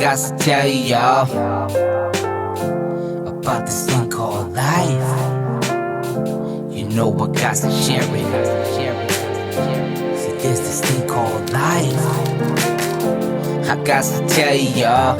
got to tell y'all about this thing called life. You know I got to share it. See, there's this thing called life. I got to tell y'all.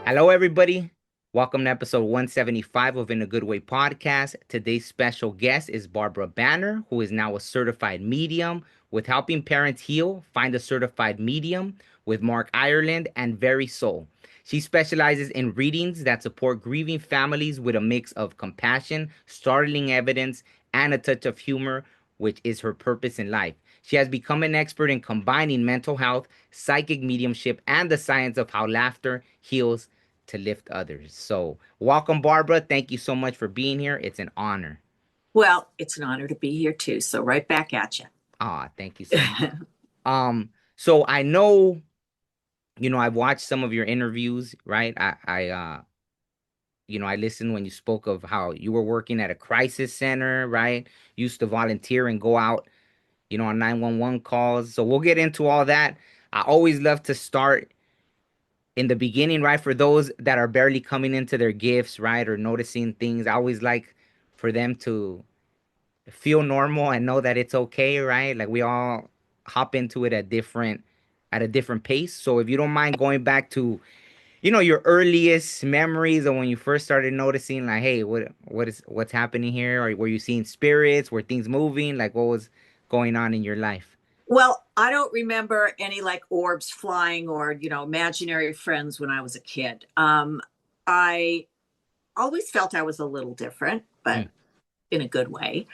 Hello, everybody. Welcome to episode 175 of In a Good Way podcast. Today's special guest is Barbra Banner, who is now a certified medium with helping parents heal, find a certified medium with Mark Ireland and VerySoul. She specializes in readings that support grieving families with a mix of compassion, startling evidence, and a touch of humor, which is her purpose in life. She has become an expert in combining mental health, psychic mediumship, and the science of how laughter heals to lift others. So, welcome, Barbra. Thank you so much for being here. It's an honor. Well, it's an honor to be here too. So, right back at you. Thank you so much. So I know, I've watched some of your interviews, right? I listened when you spoke of how you were working at a crisis center, right? Used to volunteer and go out, on 911 calls. So we'll get into all that. I always love to start in the beginning, right? For those that are barely coming into their gifts, right? Or noticing things, I always like for them to feel normal and know that it's okay, right? Like we all hop into it at a different pace. So if you don't mind going back to, your earliest memories of when you first started noticing, like, hey, what's happening here? Or were you seeing spirits? Were things moving? Like, what was going on in your life? Well, I don't remember any like orbs flying or, imaginary friends when I was a kid. I always felt I was a little different, but in a good way.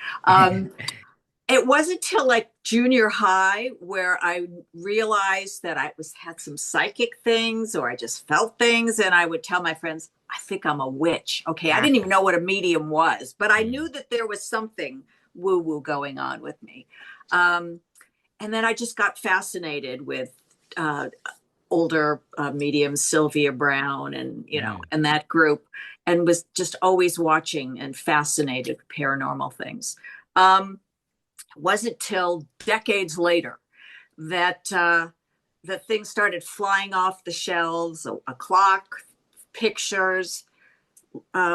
It wasn't till like junior high where I realized that I had some psychic things or I just felt things. And I would tell my friends, I think I'm a witch. Okay. I didn't even know what a medium was, but I knew that there was something woo-woo going on with me. And then I just got fascinated with older mediums, Sylvia Brown and, and that group, and was just always watching and fascinated with paranormal things. Wasn't till decades later that that things started flying off the shelves, a clock, pictures,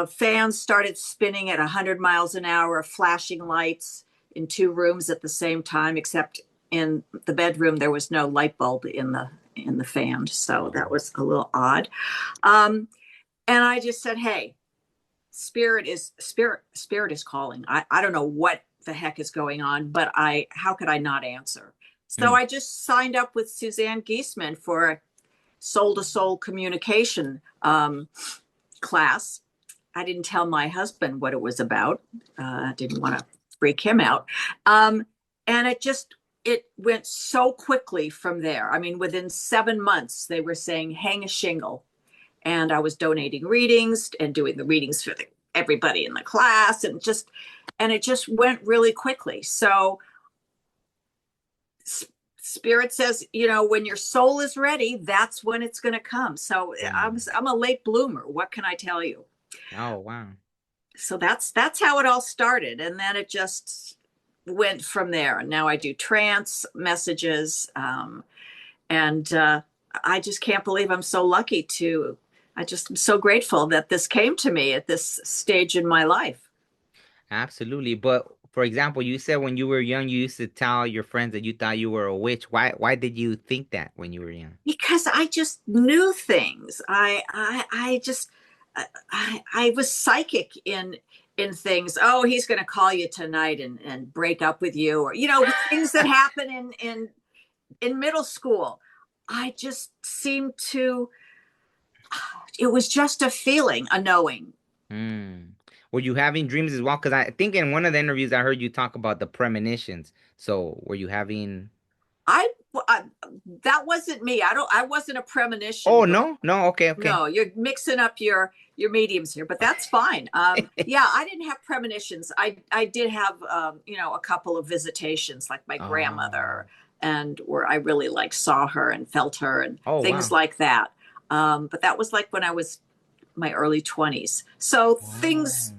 fans started spinning at 100 miles an hour, flashing lights in two rooms at the same time, except in the bedroom there was no light bulb in the fan, so that was a little odd. And I just said, hey, spirit is calling. I don't know what the heck is going on, but how could I not answer? So I just signed up with Suzanne Giesman for a soul to soul communication class. I didn't tell my husband what it was about. I didn't want to freak him out. And it went so quickly from there. I mean, within 7 months, they were saying, hang a shingle. And I was donating readings and doing the readings for everybody in the class. And it just went really quickly. So Spirit says, when your soul is ready, that's when it's going to come. So I'm a late bloomer. What can I tell you? Oh, wow. So that's how it all started. And then it just went from there. And now I do trance messages. And I just can't believe I'm so lucky I'm so grateful that this came to me at this stage in my life. Absolutely. But for example, you said when you were young, you used to tell your friends that you thought you were a witch. Why did you think that when you were young? Because I just knew things. I was psychic in things. Oh, he's going to call you tonight and break up with you, or things that happen in middle school. I just seemed to. It was just a feeling, a knowing. Were you having dreams as well? Because I think in one of the interviews I heard you talk about the premonitions. So were you having? I that wasn't me. I wasn't a premonition. Oh, no, okay. No, you're mixing up your mediums here, but that's fine. Yeah, I didn't have premonitions. I did have a couple of visitations, like my grandmother, and where I really saw her and felt her and things like that. But that was like when I was my early 20s. So things,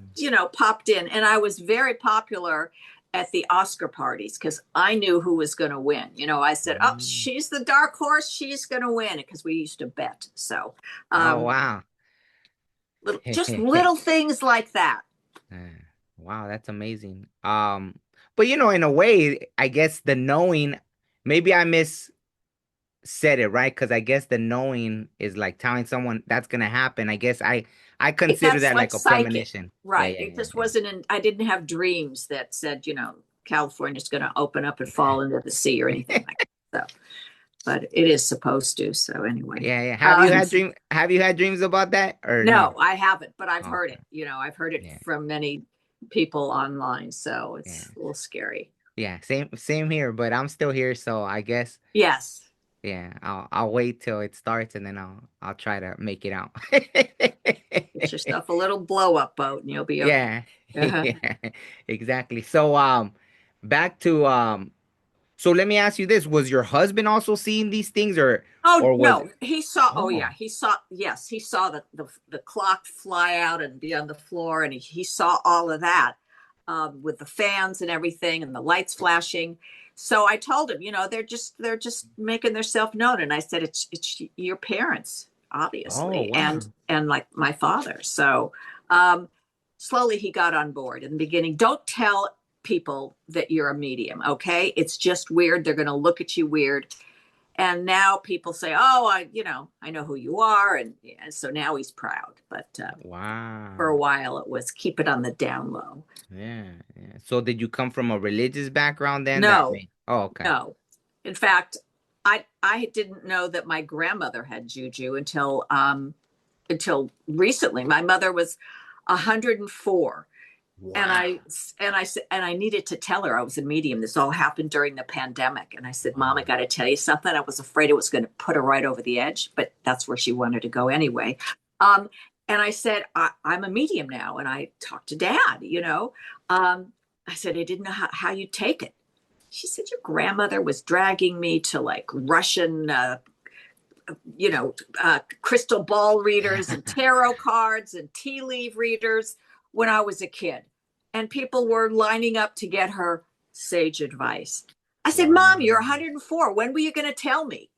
popped in, and I was very popular at the Oscar parties because I knew who was going to win. You know, I said, "Oh, Mm. she's the dark horse. She's going to win," because we used to bet. So, Oh, um, wow. just little things like that. Uh, Wow, that's amazing. But in a way, I guess the knowing, maybe I miss said it right, because I guess the knowing is like telling someone that's gonna happen. I guess I consider That's that like like a psychic, premonition. Yeah, right? yeah, It yeah, just yeah. wasn't in. I didn't have dreams that said, California's going to open up and fall into the sea or anything like that. So, but it is supposed to. So anyway, Yeah, yeah. um, Have you had dreams about that or no? no, I haven't, but I've heard Okay. it. I've heard it Yeah, from many people online. So yeah. it's a little scary. Yeah, same here, but I'm still here, so I guess Yes. yeah, I'll wait till it starts and then I'll try to make it out. Get yourself a little blow up boat and you'll be okay. Yeah. Uh-huh. Yeah, exactly. So back to so let me ask you this, was your husband also seeing these things Oh or was no, he saw. Oh yeah, Oh. he saw. Yes, he saw the clock fly out and be on the floor, and he saw all of that with the fans and everything, and the lights flashing. So I told him, they're just making themselves known, and I said it's your parents, Oh, obviously, wow. and like my father. So um, slowly he got on board. In the beginning, don't tell people that you're a medium, okay? It's just weird. They're going to look at you weird, and now people say, "Oh, I know who you are," and so now he's proud. But for Wow. a while, it was keep it on the down low. Yeah, yeah. So did you come from a religious background then that No, made Oh, okay. no. In fact, I didn't know that my grandmother had juju until recently. My mother was 104, and Wow. I needed to tell her I was a medium. This all happened during the pandemic, and I said, "Mom, I Wow. got to tell you something." I was afraid it was going to put her right over the edge, but that's where she wanted to go anyway. Um, and I said, I'm a medium now, and I talked to Dad. I said I didn't know how you take it. She said your grandmother was dragging me to like Russian, crystal ball readers and tarot cards and tea leaf readers when I was a kid. And people were lining up to get her sage advice. I said, "Mom, Wow. you're 104. When were you going to tell me?"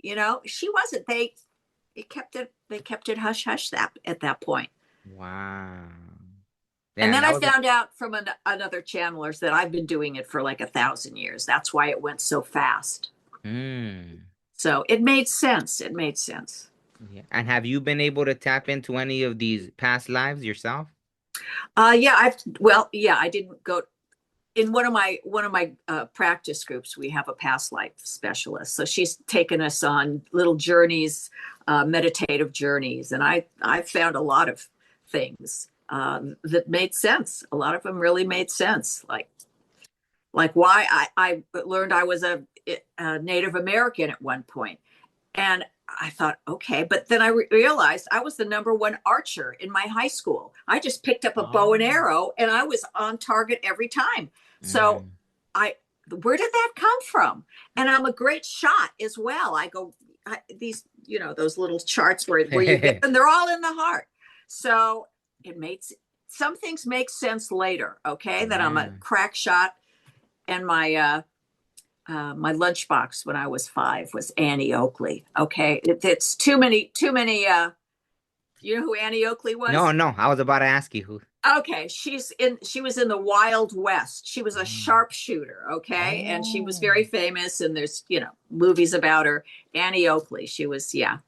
She wasn't. They kept it hush hush at that point. Wow. And Yeah, then that I was found out from another channelers that I've been doing it for like 1,000 years. That's why it went so fast. mm. So it made sense. It made sense. Yeah. And have you been able to tap into any of these past lives yourself? Yeah, yeah, I didn't go in one of my practice groups. We have a past life specialist, so she's taken us on little journeys, meditative journeys, and I found a lot of things that made sense. A lot of them really made sense, like why I learned I was a Native American at one point. And I thought, okay. But then I realized I was the number one archer in my high school. I just picked up a bow and Oh. arrow and I was on target every time. So Mm. I, where did that come from? And I'm a great shot as well. These, those little charts where you get them, they're all in the heart. So some things make sense later. Okay. That I'm a Yeah. crack shot, and my lunchbox when I was 5 was Annie Oakley. Okay, it's too many. You know who Annie Oakley No, was? no, I was about to ask you who. Okay, she was in the Wild West. She was a Mm. sharpshooter. Okay, and she was Oh. very famous. And there's movies about her. Annie Oakley. She was, yeah.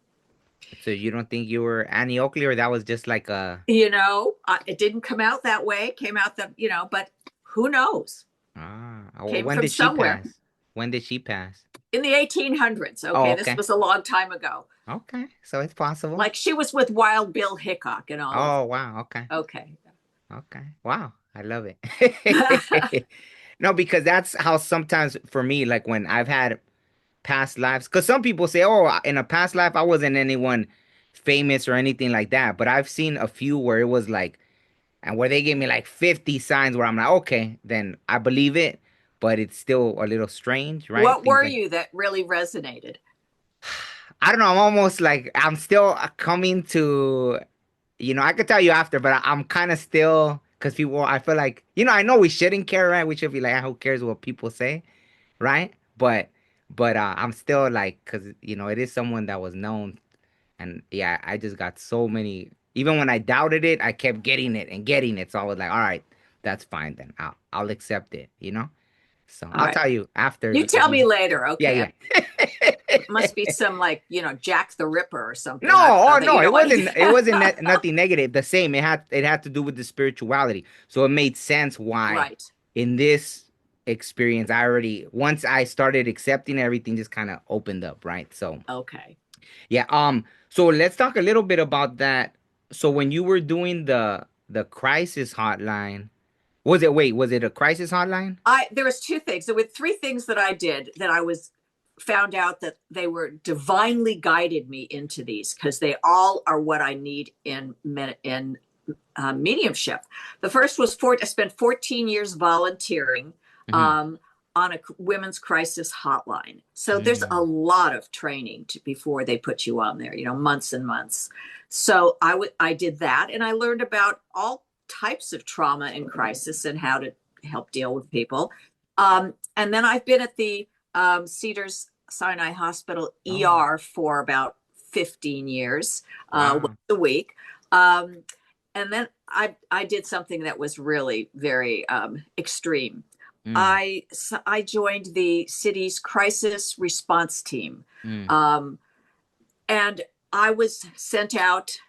So you don't think you were Annie Oakley, or that was just like a It didn't come out that way. It came out but who knows? Came when from did she somewhere pass? When did she pass? in the 1800s. Oh, Okay, this okay. was a long time ago. Okay. So it's possible. Like she was with Wild Bill Hickok and all of. Oh, wow. Okay. Okay. Okay. Wow. I love it. No, because that's how sometimes for me, like when I've had past lives, because some people say, oh, in a past life, I wasn't anyone famous or anything like that. But I've seen a few where it was like, and where they gave me like 50 signs where I'm like, okay, then I believe it, but it's still a little strange, right? What Things were like, you that really resonated? I don't know. I'm almost like, I'm still coming to, I could tell you after, but I'm kind of still Because people, I feel like, I know we shouldn't care, right? We should be like, "Ah, who cares what people say," right? But I'm still like, because, it is someone that was known. And yeah, I just got so many. Even when I doubted it, I kept getting it and getting it. So I was like, all right, that's fine then. I'll accept it. So All I'll right. tell you after. You tell me later, Yeah, okay? yeah. It must be some like, Jack the Ripper or No, something. I don't know oh that no, you it know wasn't. anything. It wasn't nothing negative. The same. It had to do with the spirituality. So it made sense why Right. in this experience I already once I started accepting everything just kind of opened up, right? So Okay. yeah. So let's talk a little bit about that. So when you were doing the crisis hotline, was it a crisis hotline? There was two things. There were three things that I did that I was found out that they were divinely guided me into these because they all are what I need in mediumship. The first was I spent 14 years volunteering Mm-hmm. on a women's crisis hotline. So there's a Mm. lot of training before they put you on there, months and months. So I did that, and I learned about all types of trauma and crisis and how to help deal with people. And then I've been at the Cedars Sinai Hospital Oh, ER for about 15 years, once wow. a week. And then I did something that was really very extreme. Mm, I joined the city's crisis response team, mm, um, and I was sent out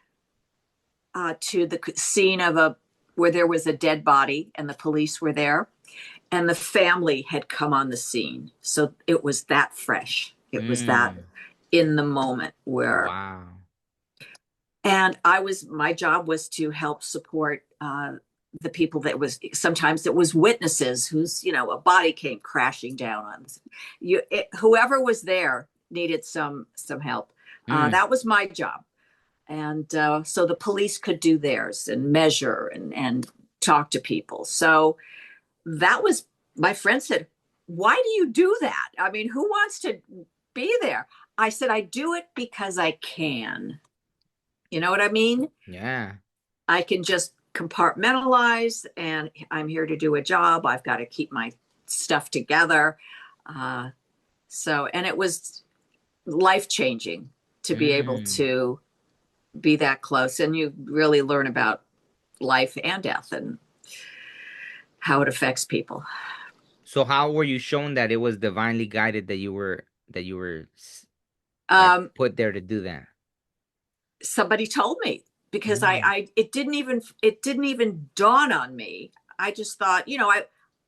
to the scene of where there was a dead body, and the police were there, and the family had come on the scene. So it was that fresh. It was that mm. in the moment where, Wow. and my job was to help support the people sometimes it was witnesses whose, a body came crashing down on whoever was there needed some help. Mm, That was my job. And so the police could do theirs and measure and talk to people. So that was, my friend said, why do you do that? I mean, who wants to be there? I said, I do it because I can. You know what I mean? yeah. I can just compartmentalize, and I'm here to do a job. I've got to keep my stuff together. Uh, and it was life changing to be able Mm. to be that close. And you really learn about life and death and how it affects people. So how were you shown that it was divinely guided that you were like Um, put there to do that? Somebody told me because Mm. it didn't even dawn on me. I just thought,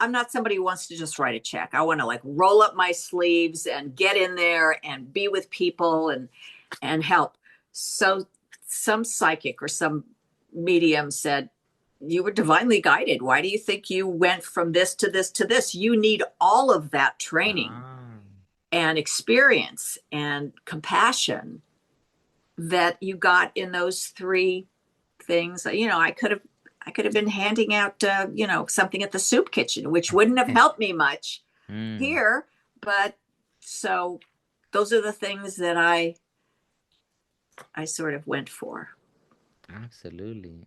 I'm not somebody who wants to just write a check. I want to like roll up my sleeves and get in there and be with people and help. So some psychic or some medium said, you were divinely guided. Why do you think you went from this to this to this? You need all of that training Ah. and experience and compassion that you got in those three things. I could have been handing out something at the soup kitchen, which wouldn't have helped me much Mm. here. But so those are the things that I sort of went for. Absolutely.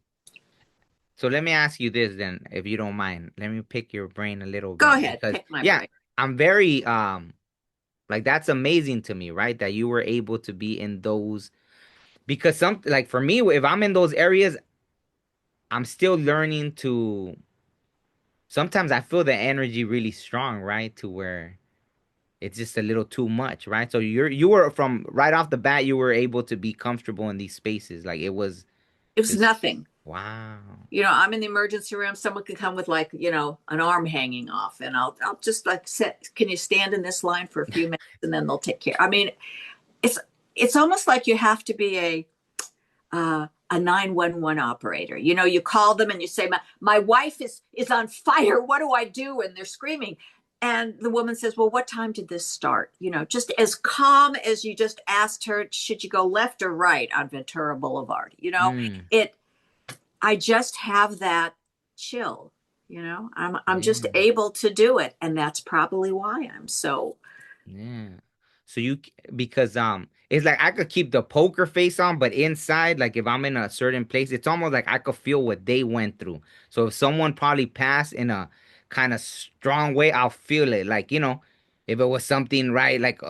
So let me ask you this then, if you don't mind. Let me pick your brain a little Go bit ahead, because pick my yeah, brain. I'm very like that's amazing to me, right? That you were able to be in those because some like for me, if I'm in those areas, I'm still learning to sometimes I feel the energy really strong, right? To where it's just a little too much, right? So you were from right off the bat, you were able to be comfortable in these spaces. Like it was It was just nothing. wow. I'm in the emergency room. Someone could come with like, an arm hanging off, and I'll just like can you stand in this line for a few minutes, and then they'll take care. I mean, it's it's almost like you have to be a 911 operator. You call them and you say, my wife is on fire. What do I do? And they're screaming. And the woman says, well, what time did this start? Just as calm as you just asked her, should you go left or right on Ventura Boulevard? Mm, It, I just have that chill, I'm just yeah. able to do it. And that's probably why I'm so, Yeah. So because it's like I could keep the poker face on, but inside, like if I'm in a certain place, it's almost like I could feel what they went through. So if someone probably passed in a kind of strong way, I'll feel it. Like, if it was something right, like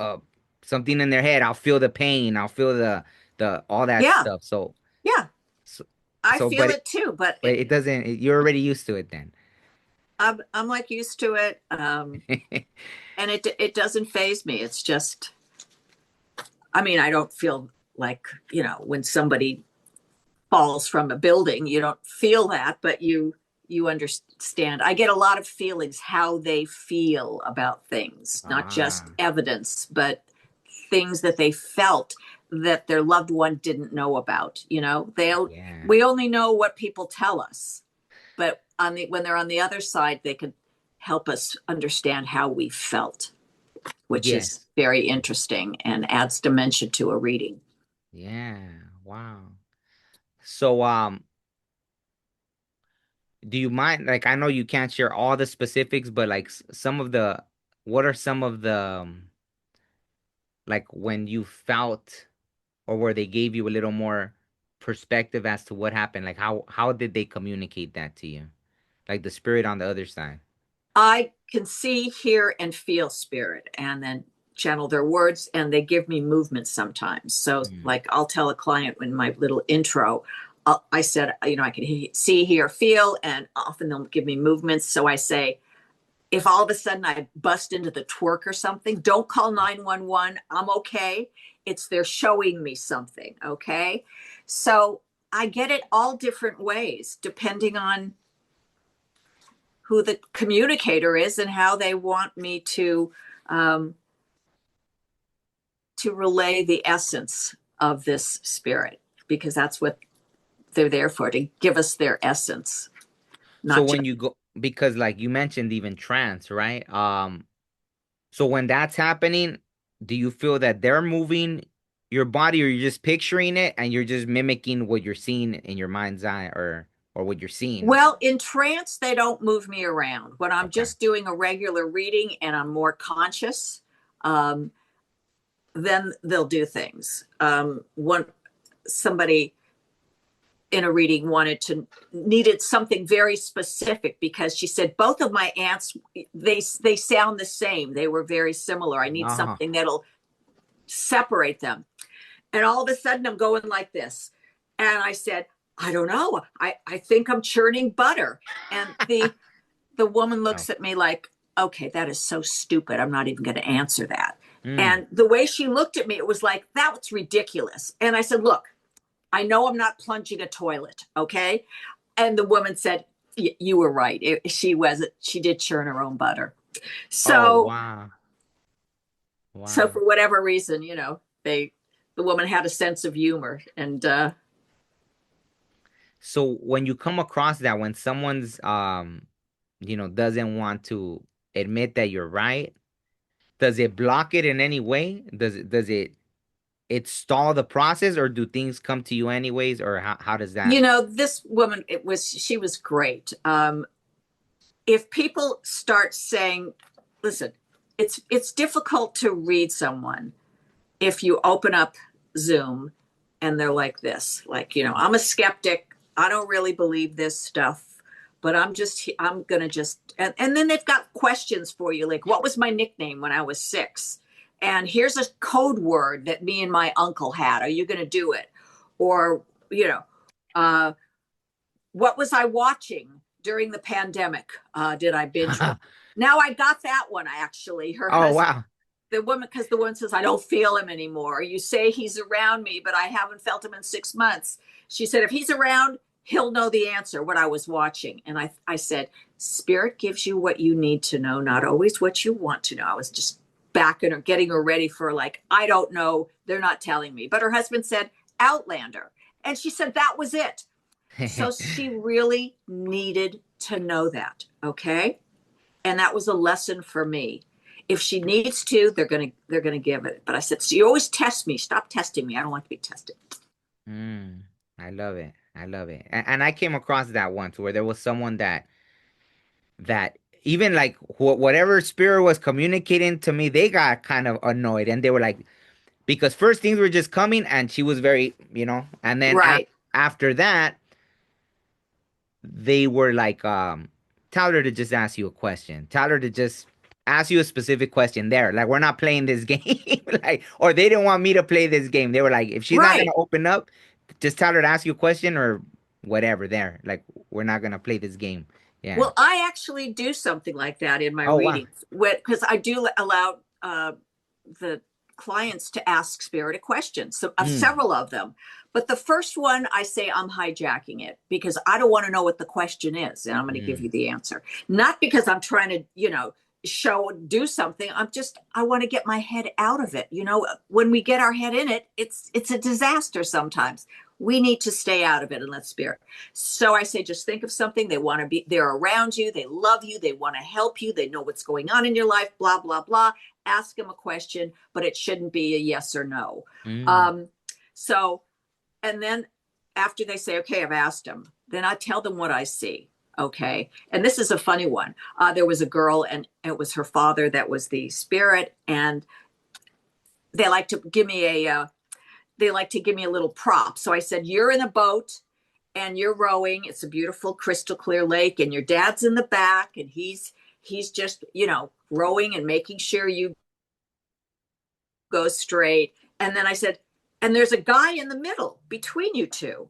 something in their head, I'll feel the pain. I'll feel the all that Yeah, stuff. So yeah, so, I so feel but it too, but it doesn't. You're already used to it then. I'm like used to it, and it doesn't phase me. It's just, I mean, I don't feel like, when somebody falls from a building, you don't feel that, but you understand. I get a lot of feelings, how they feel about things, not just Ah, evidence, but things that they felt that their loved one didn't know about. yeah. We only know what people tell us, but when they're on the other side, they can help us understand how we felt, which is Yes. very interesting and adds dimension to a reading. Yeah. Wow. So do you mind, like, I know you can't share all the specifics, but like some of the, what are some of the like when you felt or where they gave you a little more perspective as to what happened? Like how did they communicate that to you? Like the spirit on the other side. I can see, hear, and feel spirit, and then channel their words, and they give me movement sometimes. So, Mm. like, I'll tell a client in my little intro, I said, I can see, hear, feel, and often they'll give me movements. So I say, if all of a sudden I bust into the twerk or something, don't call 911. I'm okay. It's they're showing me something. Okay. So I get it all different ways depending on who the communicator is and how they want me um, to relay the essence of this spirit, because that's what they're there for, to give us their essence, So not just. when you go, because like you mentioned even trance, right? So when that's happening, do you feel that they're moving your body, or you're just picturing it and you're just mimicking what you're seeing in your mind's eye, or what you're seeing? Well, in trance, they don't move me around. When I'm Okay. just doing a regular reading and I'm more conscious, um, then they'll do things. One somebody in a reading needed something very specific, because she said both of my aunts, they sound the same. They were very similar. I need Ah. something that'll separate them. And all of a sudden I'm going like this. And I said, I don't know. I think I'm churning butter. And the woman Oh. looks at me like, okay, that is so stupid. I'm not even going to answer that. Mm. And the way she looked at me, it was like, that's ridiculous. And I said, look, I know I'm not plunging a toilet. Okay. And the woman said, you were right. She did churn her own butter. Oh, So, wow. so Wow. for whatever reason, the woman had a sense of humor, and So when you come across that, when someone's doesn't want to admit that you're right, does it block it in any way? Does it stall the process, or do things come to you anyways, or how does that? this woman, she was great. If people start saying, listen, it's difficult to read someone if you open up Zoom and they're like this, like, I'm a skeptic. I don't really believe this stuff, but I'm going to and then they've got questions for you. Like, what was my nickname when I was 6? And here's a code word that me and my uncle had. Are you going to do it? Or, uh, what was I watching during the pandemic? Did I binge watch? Now I got that one, actually. Her Oh, husband, wow. the woman, because the woman says, I don't feel him anymore. You say he's around me, but I haven't felt him in 6 months. She said, if he's around, he'll know the answer, what I was watching. And I said, Spirit gives you what you need to know, not always what you want to know. I was just backing her, getting her ready for, like, I don't know. They're not telling me. But her husband said, Outlander. And she said, that was it. So she really needed to know that. Okay. And that was a lesson for me. If she needs to, they're gonna give it. But I said, so you always test me. Stop testing me. I don't like to be tested. Mm, I love it. I love it. And I came across that once where there was someone that even like whatever spirit was communicating to me, they got kind of annoyed, and they were like, because first things were just coming, and she was very, and then Right. after that, they were like, tell her to just ask you a question. Tell her to just ask you a specific question there. Like, we're not playing this game. Like, or they didn't want me to play this game. They were like, if she's not Right. gonna open up, just tell her to ask you a question or whatever there. Like, we're not gonna play this game. Yeah. Well, I actually do something like that in my Oh wow. readings because I do allow the clients to ask spirit a question, so Mm, several of them. But the first one, I say I'm hijacking it because I don't want to know what the question is, and I'm going to give you mm, the answer. Not because I'm trying to, do something. I want to get my head out of it. When we get our head in it, it's a disaster sometimes. We need to stay out of it and let spirit. So I say, just think of something. They're around you. They love you. They want to help you. They know what's going on in your life, blah, blah, blah. Ask them a question, but it shouldn't be a yes or no. mm. Um, so, and then after they say, okay, I've asked them, then I tell them what I see. Okay. And this is a funny one. There was a girl, and it was her father that was the spirit. And they like to give me a little prop. So I said, you're in a boat and you're rowing. It's a beautiful crystal clear lake, and your dad's in the back, and he's just, rowing and making sure you go straight. And then I said, and there's a guy in the middle between you two.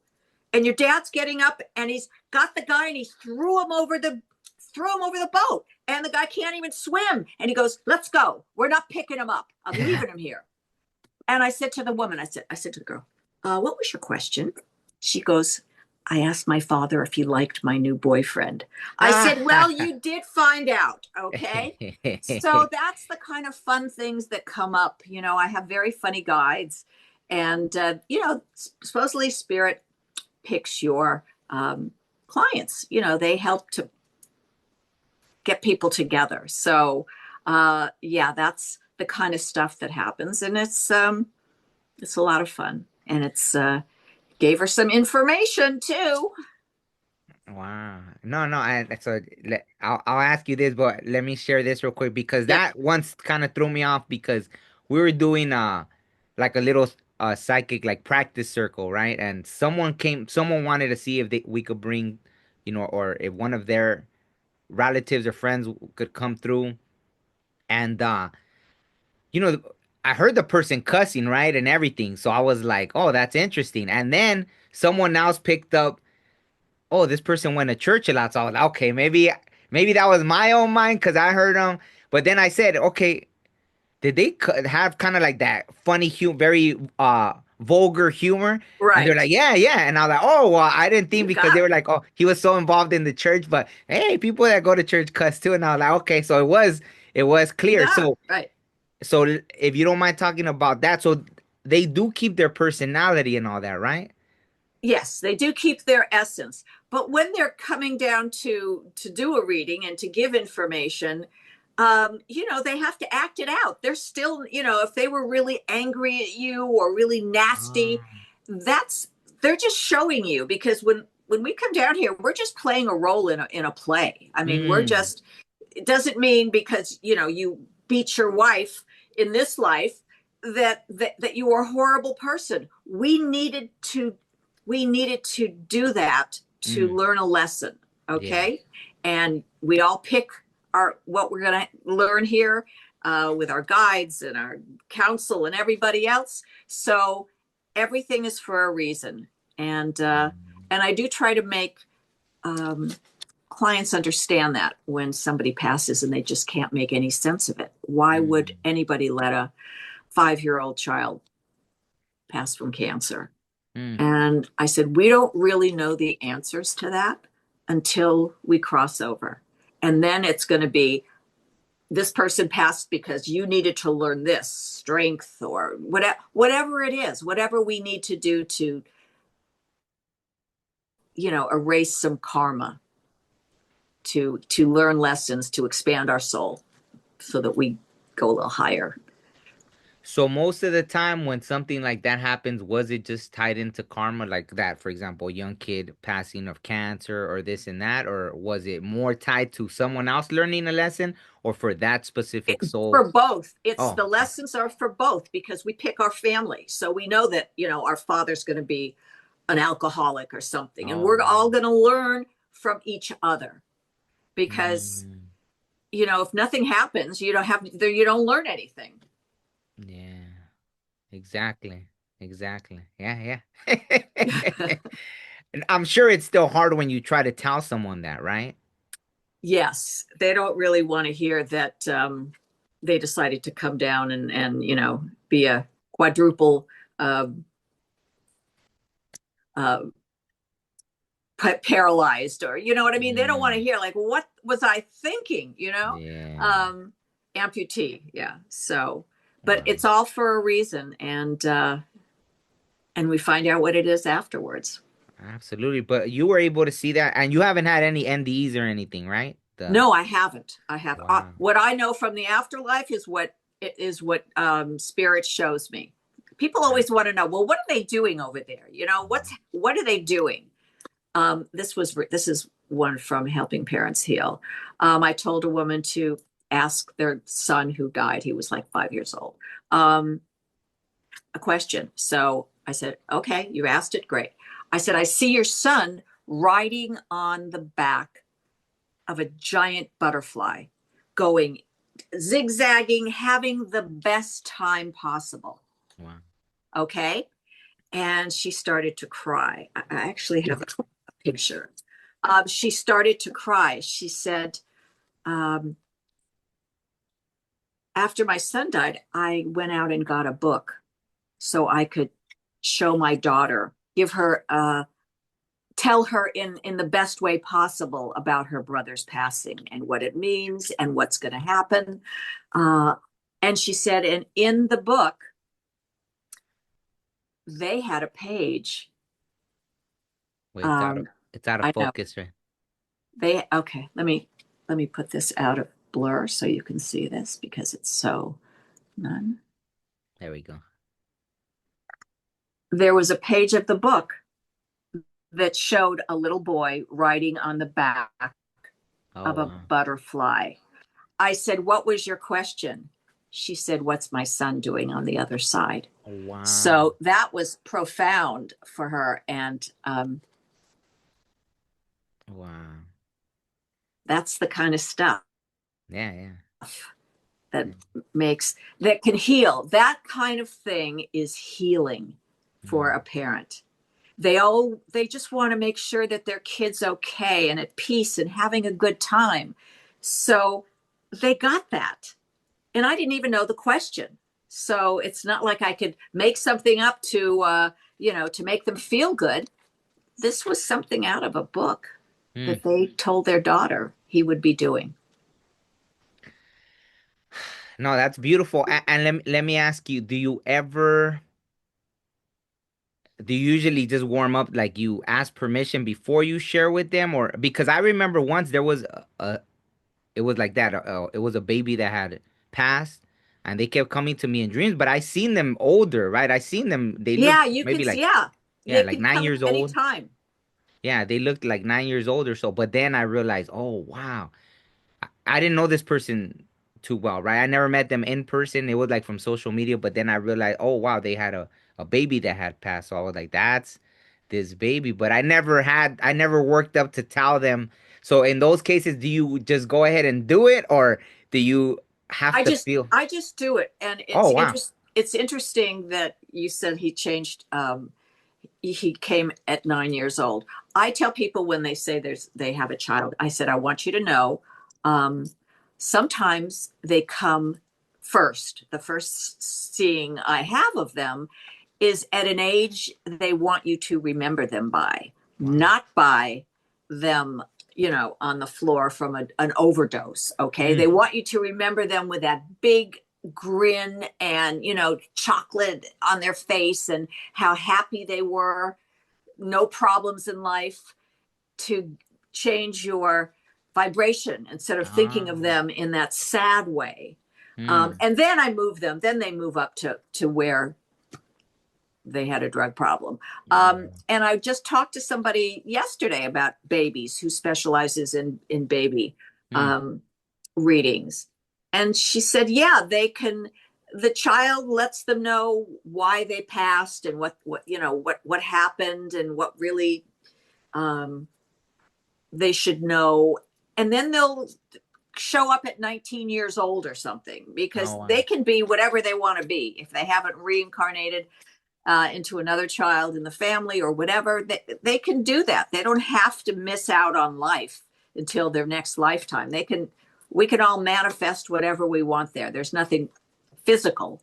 And your dad's getting up, and he's got the guy, and he threw him over the boat. And the guy can't even swim. And he goes, let's go. We're not picking him up. I'm leaving him here. And I said to the woman, I said to the girl, what was your question? She goes, I asked my father if he liked my new boyfriend. I said, well, you did find out. Okay. So that's the kind of fun things that come up. I have very funny guides, and, supposedly spirit picks your clients. They help to get people together. So, yeah, that's the kind of stuff that happens. And it's a lot of fun. And it's gave her some information too. Wow. No, no. I'll ask you this, but let me share this real quick because Yep. that once kind of threw me off because we were doing like a little psychic like practice circle, right? And someone wanted to see if we could bring, or if one of their relatives or friends could come through, and you know, I heard the person cussing, right, and everything. So I was like, oh, that's interesting. And then someone else picked up, oh, this person went to church a lot. So I was like, okay, maybe that was my own mind because I heard them. But then I said, okay, did they have kind of like that funny, very vulgar humor? And they're Right. like, yeah, yeah. And I was like, oh, well, I didn't think You because they got were like, oh, he was so involved in the church. But hey, people that go to church cuss too. And I was like, okay, so it was you clear. got So right. if you don't mind talking about that, so they do keep their personality and all that, right? Yes, they do keep their essence. But when they're coming down to do a reading and to give information, they have to act it out. They're still, if they were really angry at you or really nasty, Ah. that's they're just showing you, because when we come down here, we're just playing a role in a play. I mean, Mm, it doesn't mean because, you beat your wife in this life that you are a horrible person. We needed to do that to mm, learn a lesson. yes. Okay. And we all pick what we're going to learn here with our guides and our counsel and everybody else. So everything is for a reason. And I do try to make um, clients understand that when somebody passes and they just can't make any sense of it. Why would Mm, anybody let a 5-year-old child pass from cancer? mm. And I said, we don't really know the answers to that until we cross over. And then it's going to be, this person passed because you needed to learn this strength or whatever it is, whatever we need to do to, erase some karma, to learn lessons, to expand our soul so that we go a little higher. So most of the time when something like that happens, was it just tied into karma like that? For example, a young kid passing of cancer or this and that, or was it more tied to someone else learning a lesson or for that specific soul? For both. It's Oh, the lessons are for both because we pick our family. So we know that, our father's going to be an alcoholic or something. And we're oh, all going to learn from each other because, mm, if nothing happens, you don't learn anything. yeah, exactly, exactly. Yeah, yeah. And I'm sure it's still hard when you try to tell someone that, right? Yes, they don't really want to hear that they decided to come down and be a quadruple uh, uh, paralyzed, or you know what I mean. They don't want to Mm, hear like, what was I thinking? yeah. Um, amputee. Yeah. So, but Wow. it's all for a reason, and we find out what it is afterwards. Absolutely. But you were able to see that, and you haven't had any NDEs or anything, right? The No, I haven't. I have Wow. what I know from the afterlife is what spirit shows me. People Ah, always want to know, well, what are they doing over there? mm, What are they doing? This is one from Helping Parents Heal. I told a woman to ask their son who died. He was like 5 years old. A question. So I said, okay, you asked it. Great. I said, I see your son riding on the back of a giant butterfly, going zigzagging, having the best time possible. wow. Okay. And she started to cry. I actually have a picture. She started to cry. She said, um, after my son died, I went out and got a book so I could show my daughter, give her, tell her in the best way possible about her brother's passing and what it means and what's going to happen. Uh, and she said, and in the book, they had a page. Wait, Um, it's out of I know focus, right? okay. Let me put this out of blur so you can see this because it's so none. There we go. There was a page of the book that showed a little boy riding on the back Oh, of a wow. butterfly. I said, what was your question? She said, what's my son doing on the other side? Oh, wow. So that was profound for her. And Wow. that's the kind of stuff Yeah, yeah. that Yeah. that can heal. That kind of thing is healing for Mm. a parent. They just want to make sure that their kid's okay and at peace and having a good time. So they got that. And I didn't even know the question. So it's not like I could make something up to make them feel good. This was something out of a book Mm. that they told their daughter he would be doing. No, that's beautiful. And let me ask you, do you usually just warm up, like you ask permission before you share with them, or because I remember once there was it was like that. It was a baby that had passed, and they kept coming to me in dreams. But I seen them older, right? I seen them. They looked Yeah, you can maybe see. like, Yeah, yeah, they like can nine come years old. anytime. Yeah, they looked like 9 years old or so. But then I realized, oh wow, I didn't know this person too well, right? I never met them in person. It was like from social media. But then I realized, oh wow, they had a baby that had passed. So I was like, that's this baby. But I never worked up to tell them. So in those cases, do you just go ahead and do it, or do you have I to just feel? I just do it, and Oh wow. it's interesting that you said he changed. He came at 9 years old. I tell people when they say they have a child, I said, I want you to know, um, sometimes they come first. The first seeing I have of them is at an age they want you to remember them by, Wow. not by them, on the floor from an overdose. Okay. Mm. They want you to remember them with that big grin and, chocolate on their face and how happy they were, no problems in life, to change your vibration instead of thinking Ah. of them in that sad way. Mm. And then I move them. Then they move up to where they had a drug problem. Yeah. And I just talked to somebody yesterday about babies who specializes in baby Mm. um, readings. And she said, yeah, they can, the child lets them know why they passed and what happened and what really um, they should know. And then they'll show up at 19 years old or something because Oh wow. they can be whatever they want to be if they haven't reincarnated into another child in the family or whatever. They can do that. They don't have to miss out on life until their next lifetime. We can all manifest whatever we want there. There's nothing physical.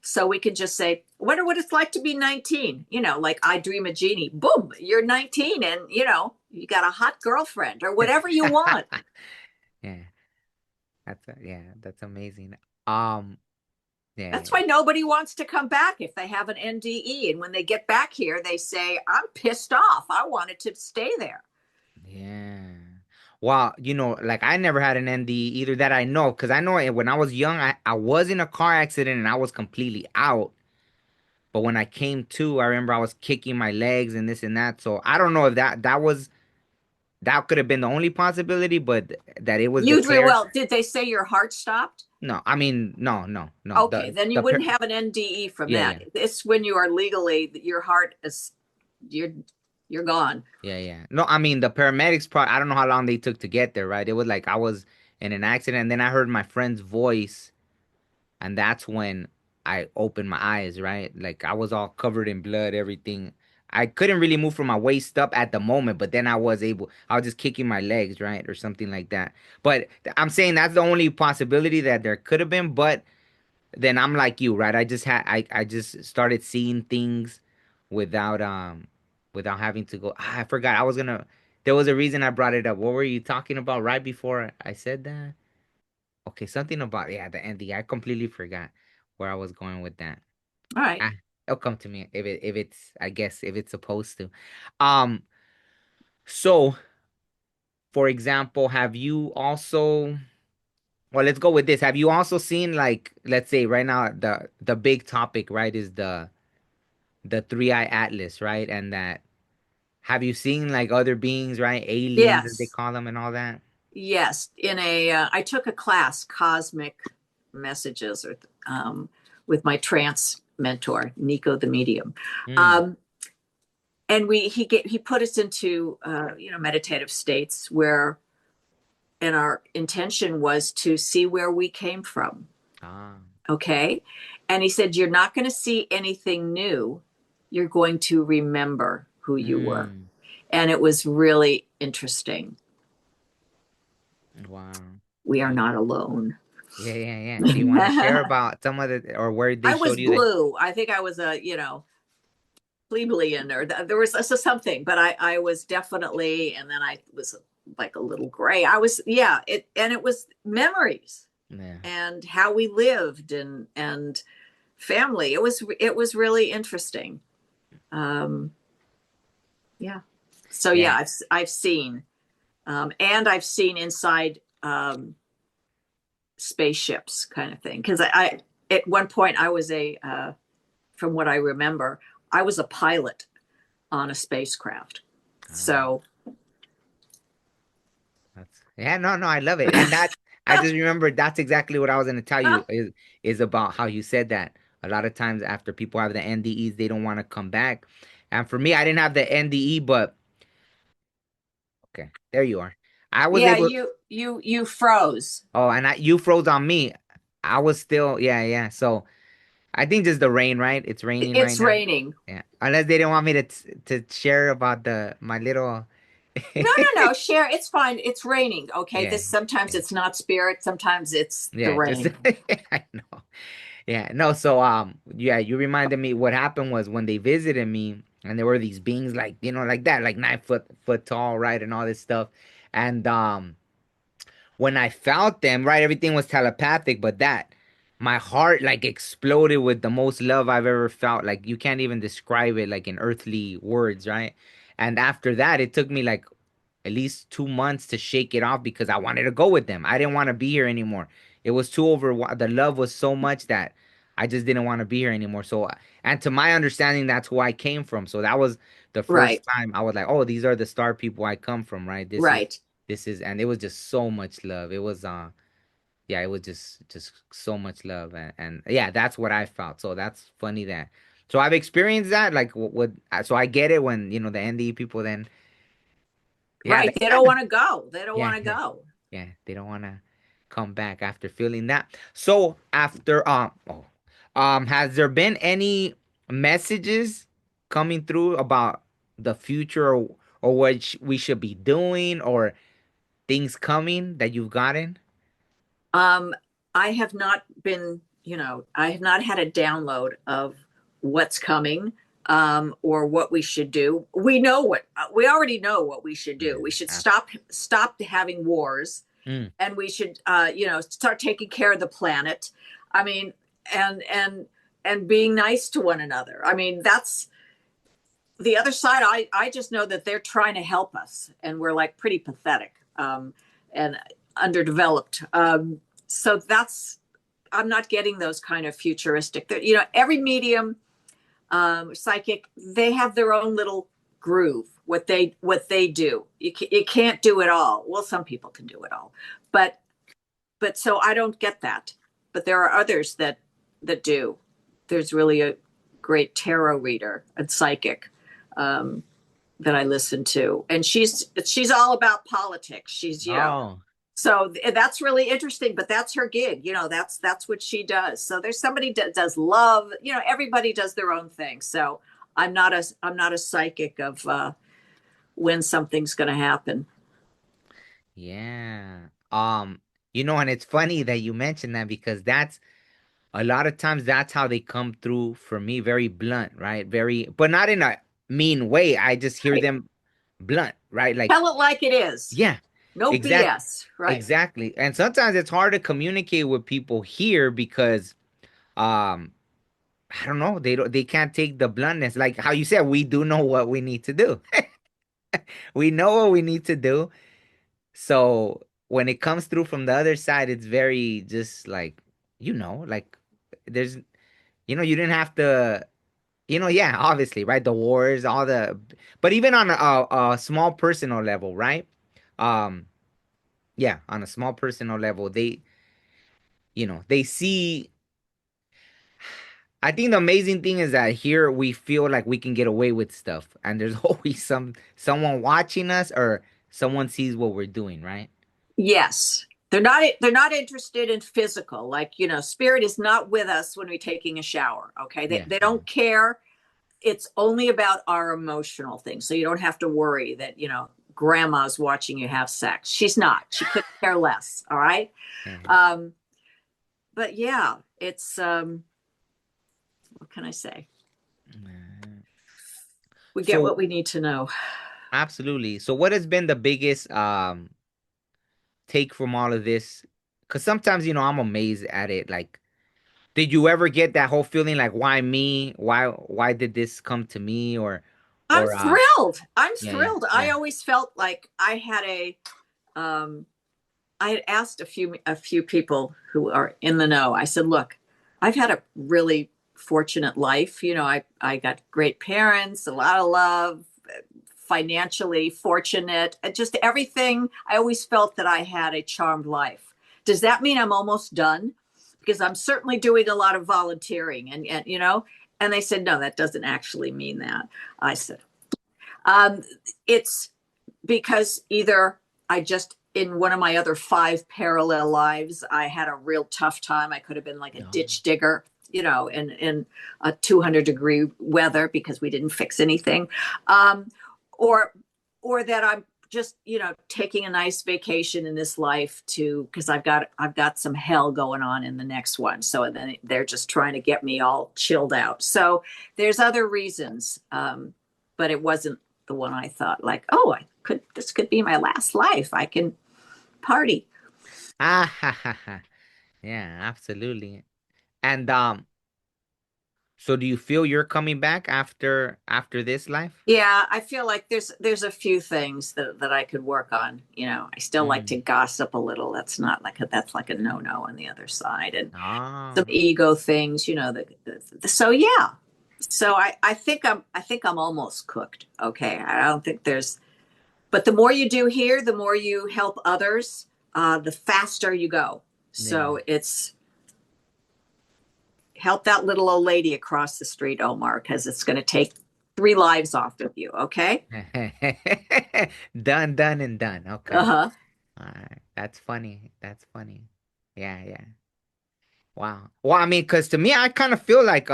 So we can just say, wonder what it's like to be 19. Like I Dream a Genie. Boom, you're 19 and you got a hot girlfriend or whatever you want. Yeah, that's amazing. Um, yeah, That's why nobody wants to come back if they have an NDE. And when they get back here, they say, I'm pissed off. I wanted to stay there. yeah. Well, like I never had an ND either that I know, because I know when I was young, I was in a car accident and I was completely out. But when I came to, I remember I was kicking my legs and this and that. So I don't know if that could have been the only possibility, but that it was the You drew tear. well. Did they say your heart stopped? No, I mean, no, no, no. Okay, then you wouldn't have an NDE from Yeah, that. yeah. It's when you are legally, your heart is, you're, you're gone. Yeah, yeah. No, I mean the paramedics I don't know how long they took to get there, right? It was like I was in an accident and then I heard my friend's voice and that's when I opened my eyes, right? Like I was all covered in blood, everything. I couldn't really move from my waist up at the moment, but then I was able. I was just kicking my legs, right, or something like that. But I'm saying that's the only possibility that there could have been. But then I'm like you, right? I just started seeing things without without having to go. I forgot. There was a reason I brought it up. What were you talking about right before I said that? Okay, something about, yeah, the ending. I completely forgot where I was going with that. All right. Ah, it'll come to me if it's, I guess, if it's supposed to. Um, so for example, have you also, well, let's go with this. Have you also seen, like, let's say right now the big topic, right, is the three-eye atlas, right? And that, have you seen like other beings, right? Aliens as they Yes. call them and all that? Yes. I took a class, Cosmic Messages, with my trance mentor, Nico the Medium. Mm. Um, and he put us into meditative states where, and our intention was to see where we came from. Ah. Okay. And he said, you're not going to see anything new. You're going to remember who you were. Mm. And it was really interesting. Wow. We are not alone. Yeah, yeah, yeah. Do you want to share about some of the, or where they I was showed you that? blue. I think I was plebeian or there was something, but I was definitely, and then I was like a little gray. It was memories Yeah. and how we lived and family. It was really interesting. Um, yeah. So Yeah. yeah, I've seen, and I've seen inside spaceships kind of thing because I at one point I was from what I remember, I was a pilot on a spacecraft. Ah, So yeah, no, no, I love it. And that, I just remember that's exactly what I was gonna tell you is about how you said that. A lot of times after people have the NDEs, they don't want to come back. And for me, I didn't have the NDE, but okay, there you are. I was yeah, able. you froze. Oh, and you froze on me. I was still, yeah, yeah. So I think just the rain, right? It's raining right It's now. raining. Yeah. Unless they didn't want me to share about my little. No, share. It's fine. It's raining. Okay. Yeah. This sometimes Yeah. it's not spirit. Sometimes it's the Yeah. Just rain. I know. Yeah. No. So yeah. You reminded me what happened was when they visited me, and there were these beings like like that, like 9 foot tall, right, and all this stuff, and when I felt them, right, everything was telepathic, but that my heart like exploded with the most love I've ever felt. Like you can't even describe it like in earthly words, right? And after that, it took me like at least 2 months to shake it off because I wanted to go with them. I didn't want to be here anymore. it was too the love was so much that I just didn't want to be here anymore. So, and to my understanding, that's who I came from. So that was the first Right. time I was like, oh, these are the star people I come from, right? Right. This is, and it was just so much love. It was, yeah, it was just so much love, and yeah, that's what I felt. So that's funny that. So I've experienced that, like so I get it when the NDE people then, yeah, they Right. They don't kind of, want to go. They don't yeah, want to yeah, go. yeah, they don't want to come back after feeling that. So after has there been any messages coming through about the future, or what we should be doing, or things coming that you've gotten? Um, I have not been, I have not had a download of what's coming, or what we should do. We already know what we should do. We should stop having wars, Mm, and we should, start taking care of the planet. I mean, and being nice to one another. I mean, that's the other side. I just know that they're trying to help us, and we're like pretty pathetic, and underdeveloped. So that's I'm not getting those kind of futuristic. Every medium, psychic, they have their own little groove. What they do, you can't do it all. Well, some people can do it all, but so I don't get that. But there are others that do. There's really a great tarot reader and psychic, um, that I listen to, and she's all about politics. oh, So that's really interesting. But that's her gig. That's what she does. So there's somebody that does love. Everybody does their own thing. So I'm not a psychic of when something's going to happen. yeah. And it's funny that you mentioned that, because that's a lot of times that's how they come through for me, very blunt, right? Very, but not in a mean way. I just hear Right. them blunt, right? Like, Tell it like it is. yeah, No exact, BS. Right. exactly. And sometimes it's hard to communicate with people here because, um, I don't know, they can't take the bluntness. Like how you said, we do know what we need to do. We know what we need to do. So when it comes through from the other side, it's very just like, like there's, you didn't have to, yeah, obviously, right? The wars, but even on a small personal level, right? Um, yeah, on a small personal level, they see. I think the amazing thing is that here we feel like we can get away with stuff, and there's always someone watching us, or someone sees what we're doing, right? Yes. They're not interested in physical. Like, spirit is not with us when we're taking a shower. Okay. They, Yeah. they don't care. It's only about our emotional things. So you don't have to worry that, grandma's watching you have sex. She's not. She couldn't care less. All right. Yeah. Um, but yeah, it's what can I say? Mhm. We get So what we need to know. absolutely. So what has been the biggest take from all of this? Because sometimes, I'm amazed at it. Like, did you ever get that whole feeling like, why me? Why did this come to me? I'm Or thrilled. I'm yeah, yeah, thrilled. I yeah. always felt like um, I had asked a few people who are in the know. I said, "Look, I've had a really fortunate life. I got great parents, a lot of love, financially fortunate, just everything. I always felt that I had a charmed life. Does that mean I'm almost done? Because I'm certainly doing a lot of volunteering, and they said, no, that doesn't actually mean that. I said, um, it's because either I just in one of my other 5 parallel lives, I had a real tough time. I could have been like a No. ditch digger, in a 200-degree weather because we didn't fix anything, or or that I'm just taking a nice vacation in this life to because I've got some hell going on in the next one. So then they're just trying to get me all chilled out. So there's other reasons, but it wasn't the one I thought like, oh, this could be my last life. I can party. Ah, ha, ha, ha. Yeah, absolutely. And So do you feel you're coming back after this life? Yeah, I feel like there's a few things that I could work on. I still like to Mm. gossip a little. That's like a no-no on the other side, and some Ah, ego things. So yeah. So I think I'm almost cooked. Okay, I don't think there's. But the more you do here, the more you help others, the faster you go. yeah. So it's help that little old lady across the street, Omar, because it's going to take 3 lives off of you. Okay. Done, done, and done. Uh Okay. huh. All right. That's funny. That's funny. Yeah, yeah. Wow. Well, I mean, because to me, I kind of feel like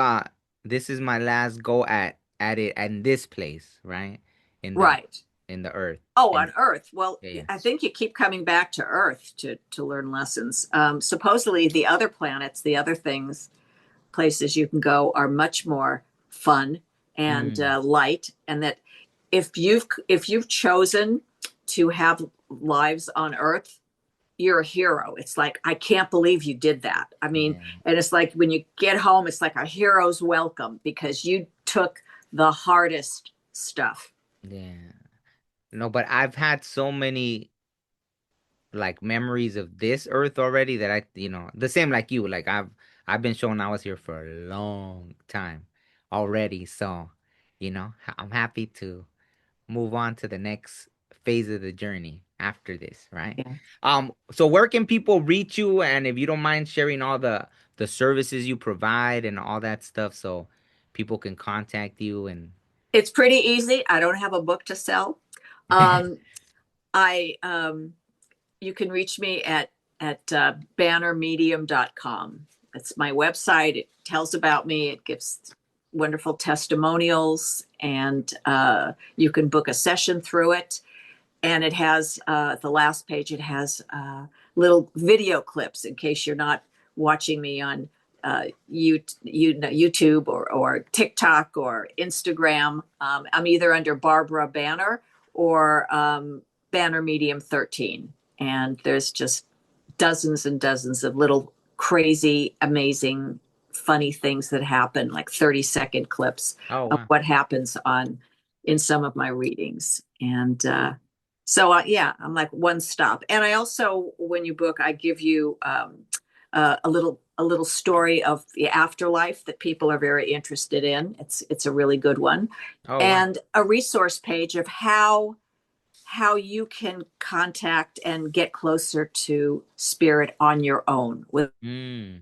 this is my last go at it in this place, right? In the Right. in the earth. Oh, And on Earth. Well, yeah, yeah. I think you keep coming back to Earth to learn lessons. Supposedly, the other planets, the other things, places you can go are much more fun and Mm, light, and that if you've chosen to have lives on Earth, you're a hero. It's like, I can't believe you did that. I mean, yeah, and it's like when you get home, it's like a hero's welcome because you took the hardest stuff. yeah. No, but I've had so many like memories of this earth already that the same like you, like I've been shown I was here for a long time already. So, I'm happy to move on to the next phase of the journey after this, right? Yeah. So where can people reach you? And if you don't mind sharing all the services you provide and all that stuff so people can contact you and It's pretty easy. I don't have a book to sell. Um, I You can reach me at bannermedium.com. It's my website. It tells about me. It gives wonderful testimonials, and you can book a session through it. And it has the last page. It has little video clips in case you're not watching me on YouTube or TikTok or Instagram. I'm either under Barbra Banner or Banner Medium 13. And there's just dozens and dozens of little crazy, amazing, funny things that happen, like 30-second clips oh of wow. what happens on in some of my readings. And yeah, I'm like one stop. And I also, when you book, I give you a little story of the afterlife that people are very interested in. It's a really good one, Oh wow. and a resource page of how you can contact and get closer to spirit on your own Mm.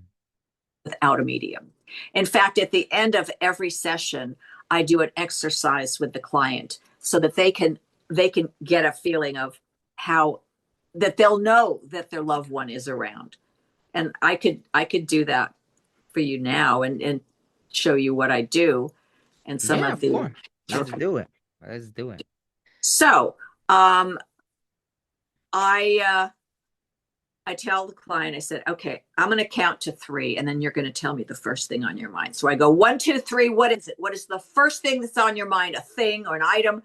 without a medium. In fact, at the end of every session, I do an exercise with the client so that they can get a feeling of how that they'll know that their loved one is around. And I could do that for you now and show you what I do and some Yeah, of of the course. Let's okay. do it. Let's do it. So um I I tell the client, I said, okay, I'm going to count to 3, and then you're going to tell me the first thing on your mind. So I go 1, 2, 3. What is it? What is the first thing that's on your mind? A thing or an item?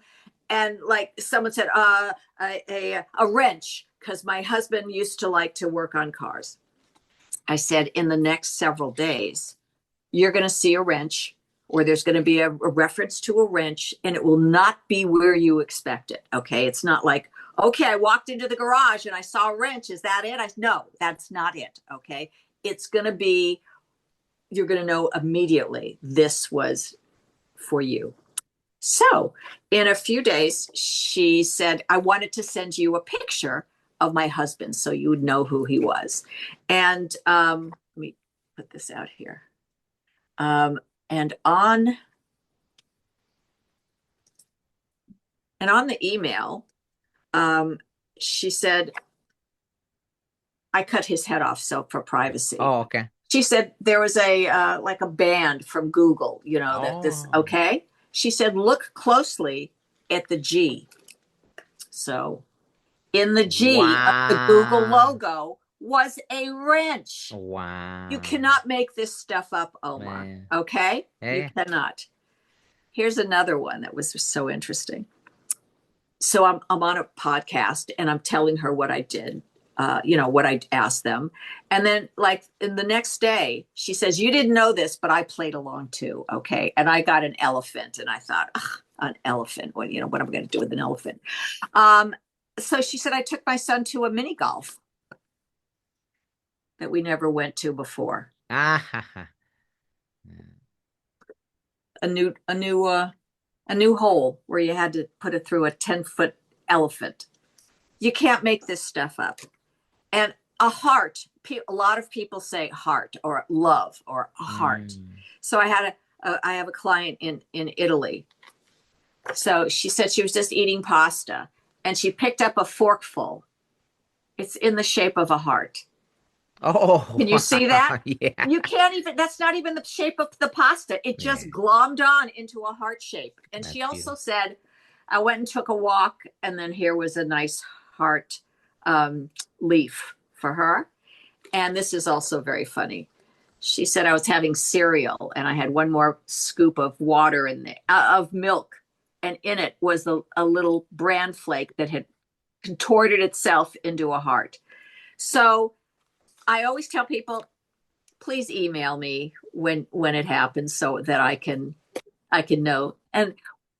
And like someone said, a wrench, because my husband used to like to work on cars. I said, in the next several days, you're going to see a wrench, or there's going to be a reference to a wrench, and it will not be where you expect it. Okay. It's not like, okay, I walked into the garage and I saw a wrench. Is that it? No, that's not it. Okay. It's going to be, you're going to know immediately this was for you. So in a few days, she said, I wanted to send you a picture of my husband so you would know who he was. And let me put this out here. Um, and on the email, um, she said, I cut his head off so for privacy. Oh, okay. She said there was a like a band from Google, that this Oh. okay. She said look closely at the G. So in the G of the Google Wow. logo was a wrench. You Wow. cannot make this stuff up, Omar. Man. Okay? You Hey. cannot. Here's another one that was so interesting. So I'm on a podcast and I'm telling her what I did. what I asked them. And then, like, in the next day, she says, "You didn't know this, but I played along too." Okay. And I got an elephant, and I thought, ugh, an elephant. What am I going to do with an elephant? So she said, I took my son to a mini golf that we never went to before. Ah, ha, ha. A new hole where you had to put it through a 10-foot elephant. You can't make this stuff up. And a heart, a lot of people say heart or love or heart. So I have a client in Italy. So she said she was just eating pasta and she picked up a forkful. It's in the shape of a heart. Oh, Can you see that? Yeah. You can't even, that's not even the shape of the pasta. It just glommed on into a heart shape. And That's she also beautiful. said, I went and took a walk, and then here was a nice heart leaf for her. And this is also very funny. She said, I was having cereal and I had one more scoop of water in there, of milk. And in it was a little bran flake that had contorted itself into a heart. So I always tell people, please email me when it happens so that I can know. And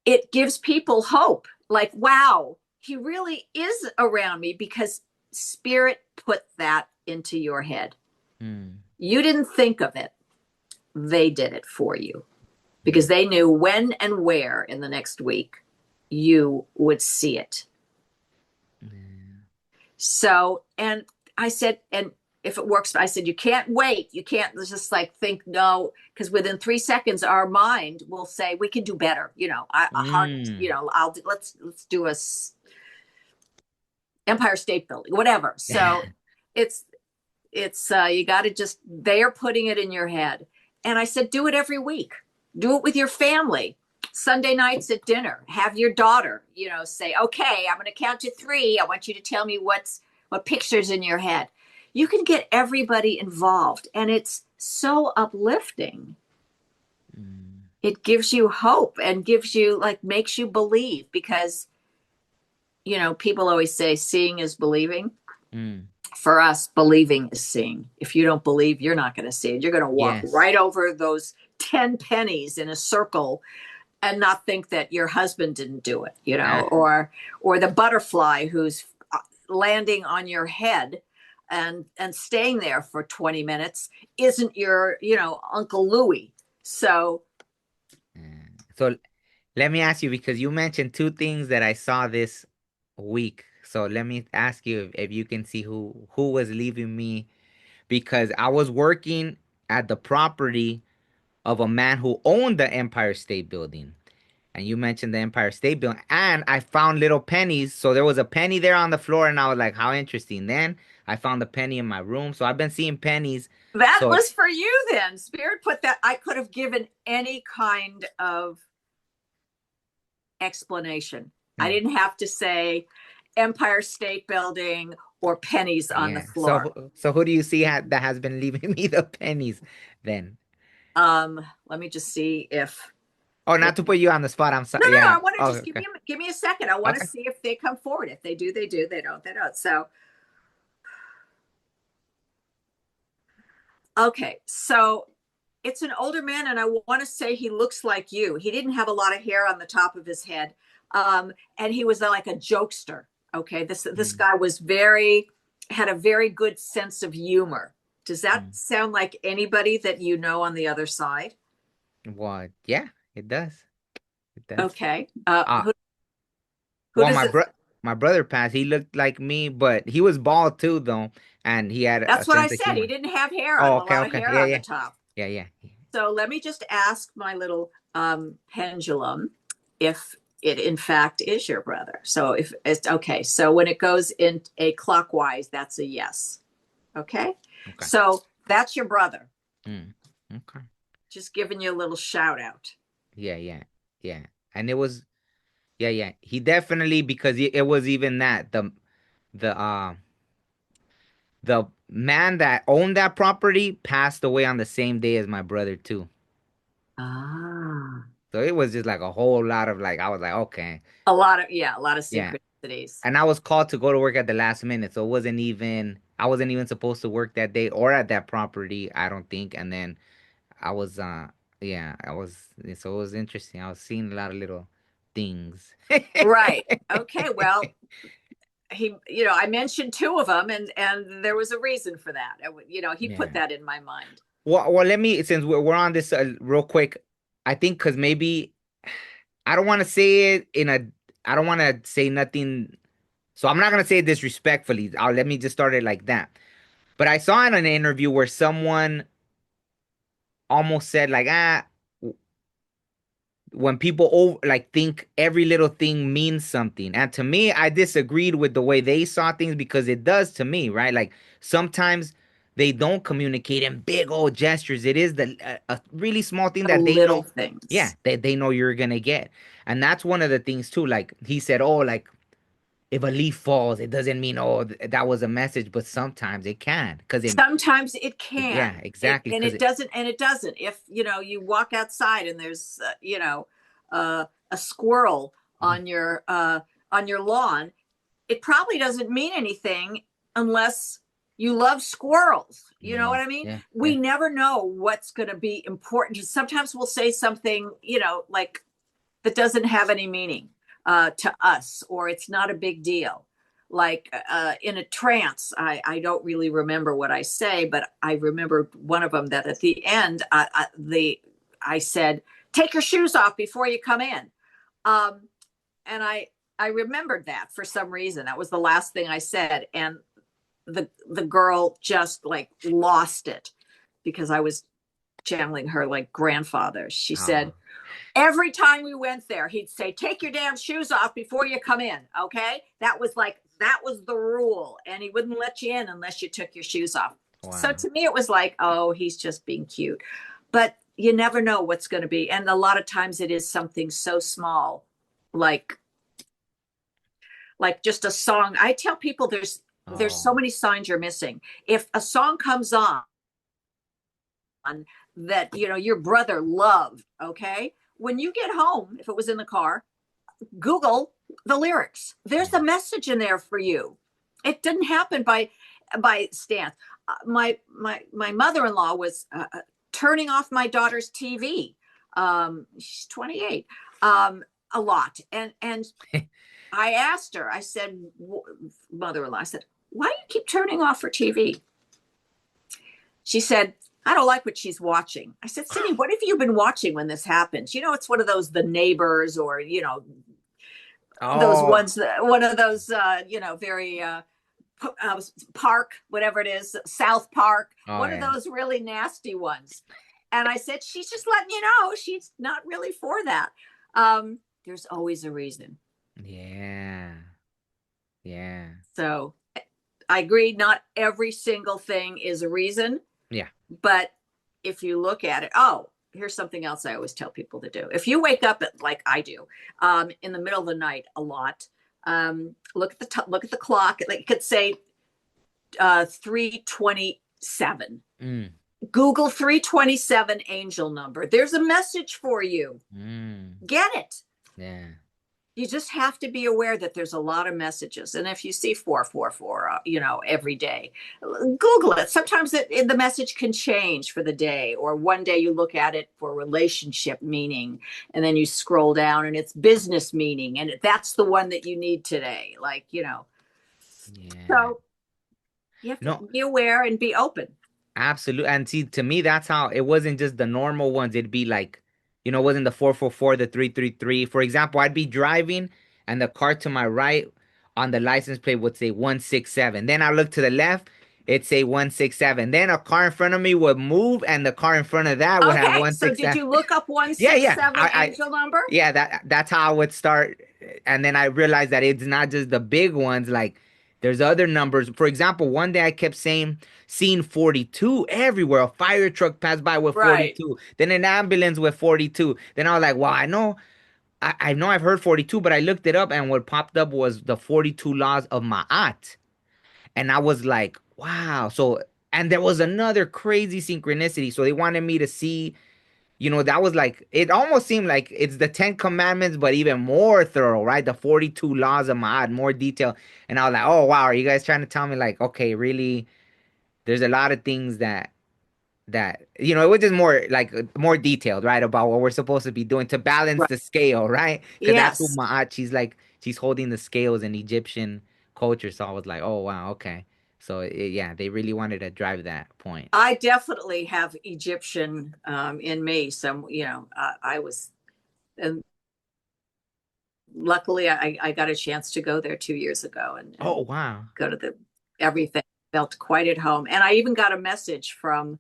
it gives people hope. Like, wow, he really is around me because spirit put that into your head. You didn't think of it. They did it for you because they knew when and where in the next week you would see it. So, and I said, and if it works, I said, you can't wait. You can't just like think, no, because within 3 seconds, our mind will say, we can do better. A heart, let's do Empire State Building, whatever. So it's you got to just, they are putting it in your head. And I said, do it every week. Do it with your family. Sunday nights at dinner, have your daughter, say, okay, I'm going to count to 3. I want you to tell me what picture's in your head. You can get everybody involved, and it's so uplifting. It gives you hope and gives you, makes you believe, because, people always say seeing is believing. For us, believing is seeing. If you don't believe, you're not going to see it. You're going to walk right over those 10 pennies in a circle and not think that your husband didn't do it, or the butterfly who's landing on your head and staying there for 20 minutes isn't your, Uncle Louie. So let me ask you, because you mentioned 2 things that I saw this week. So let me ask you if you can see who was leaving me, because I was working at the property of a man who owned the Empire State Building. And you mentioned the Empire State Building, and I found little pennies. So there was a penny there on the floor, and I was like, how interesting. Then I found the penny in my room. So I've been seeing pennies. That was for you then. Spirit put that. I could have given any kind of explanation. I didn't have to say Empire State Building or pennies on the floor. So who do you see that has been leaving me the pennies then? Let me just see if... Oh, not to put you on the spot. I'm sorry. No. I want to just give me a second. I want to see if they come forward. If they do, they do. They don't, they don't. So, okay. So it's an older man, and I want to say he looks like you. He didn't have a lot of hair on the top of his head, and he was like a jokester. Okay, this guy was had a very good sense of humor. Does that sound like anybody that you know on the other side? Well, yeah. It does. Okay. My brother passed. He looked like me, but he was bald too, though, and he had. That's what I said. He didn't have hair on. A lot of hair on the top. Yeah. So let me just ask my little pendulum if it in fact is your brother. So if it's okay. So when it goes in a clockwise, that's a yes. Okay. So that's your brother. Okay. Just giving you a little shout out. Yeah. And it was, he definitely, because it was even that the man that owned that property passed away on the same day as my brother too. So it was just like a whole lot of I was like, okay. A lot of synchronicity. and I was called to go to work at the last minute, so I wasn't even supposed to work that day or at that property, I don't think. And then I was yeah, I was so it was interesting. I was seeing a lot of little things. Right. Okay. Well, I mentioned two of them, and there was a reason for that. He put Yeah. that in my mind. Well, let me, since we're on this real quick, I think because maybe I don't want to say it in a, I don't want to say nothing. So I'm not gonna say it disrespectfully. Let me just start it like that. But I saw in an interview where someone almost said like, when people like think every little thing means something. And to me, I disagreed with the way they saw things because it does to me, right? Like sometimes they don't communicate in big old gestures. It is a really small thing The that they little know. Yeah, things. they know you're gonna get. And that's one of the things too. Like he said, oh, like if a leaf falls, it doesn't mean, oh, that was a message, but sometimes it can, because Sometimes it yeah, can. exactly, And because it doesn't. And it doesn't. If you walk outside and there's a squirrel on your lawn, it probably doesn't mean anything unless you love squirrels. You know yeah, what I mean? yeah, yeah, We never know what's going to be important. Sometimes we'll say something, like that doesn't have any meaning to us, or it's not a big deal. Like in a trance, I don't really remember what I say, but I remember one of them that at the end, I said, "Take your shoes off before you come in," um, and I remembered that for some reason. That was the last thing I said, and the girl just like lost it because I was channeling her like grandfather. She oh, said, every time we went there, he'd say, "Take your damn shoes off before you come in." Okay. That was the rule. And he wouldn't let you in unless you took your shoes off. So wow, to me, it was like, oh, he's just being cute. But you never know what's going to be. And a lot of times it is something so small, like, just a song. I tell people there's so oh, many signs you're missing. If a song comes on that, your brother loved, okay, when you get home, if it was in the car, Google the lyrics. There's yeah, a message in there for you. It didn't happen by stance. My mother-in-law was turning off my daughter's TV. She's 28. A lot, and I asked her. I said, "Mother-in-law," I said, "Why do you keep turning off her TV?" She said, "I don't like what she's watching." I said, "Cindy, what have you been watching when this happens?" It's one of those The Neighbors, or those oh, ones, one of those very Park, whatever it is, South Park, oh, one of yeah, those really nasty ones. And I said, "She's just letting you know she's not really for that." There's always a reason. yeah, yeah, So I agree, not every single thing is a reason, yeah, but if you look at it, oh, here's something else I always tell people to do. If you wake up at, like I do, in the middle of the night a lot, look at the clock. Like it could say 3:27. mm, Google 327 angel number. There's a message for you. mm, Get it. yeah, You just have to be aware that there's a lot of messages. And if you see 444, every day, Google it. Sometimes the message can change for the day, or one day you look at it for relationship meaning, and then you scroll down and it's business meaning. And that's the one that you need today. yeah. So you have to No, be aware and be open. absolutely. And see, to me, that's how it wasn't just the normal ones. It'd be like, it wasn't the 444, the 333. For example, I'd be driving and the car to my right on the license plate would say 167. Then I look to the left, it'd say 167. Then a car in front of me would move and the car in front of that would have Okay. So did 167. you look up Yeah, yeah. 167 angel number? Yeah, that's how I would start. And then I realized that it's not just the big ones, like there's other numbers. For example, one day I kept seeing 42 everywhere. A fire truck passed by with Right. 42, then an ambulance with 42. Then I was like, well, I know I've heard 42, but I looked it up and what popped up was the 42 laws of Ma'at. And I was like, wow. So, and there was another crazy synchronicity. So they wanted me to see, that was like, it almost seemed like it's the 10 Commandments, but even more thorough, right? The 42 laws of Ma'at, more detail. And I was like, oh, wow, are you guys trying to tell me, like, okay, really, there's a lot of things that it was just more like more detailed, right, about what we're supposed to be doing to balance Right. the scale, right? Because that's who Yes. Ma'at, she's holding the scales in Egyptian culture. So I was like, oh, wow, okay. So yeah, they really wanted to drive that point. I definitely have Egyptian in me. Some, I was, and luckily I got a chance to go there 2 years ago Oh, and wow. go to the everything. Felt quite at home. And I even got a message from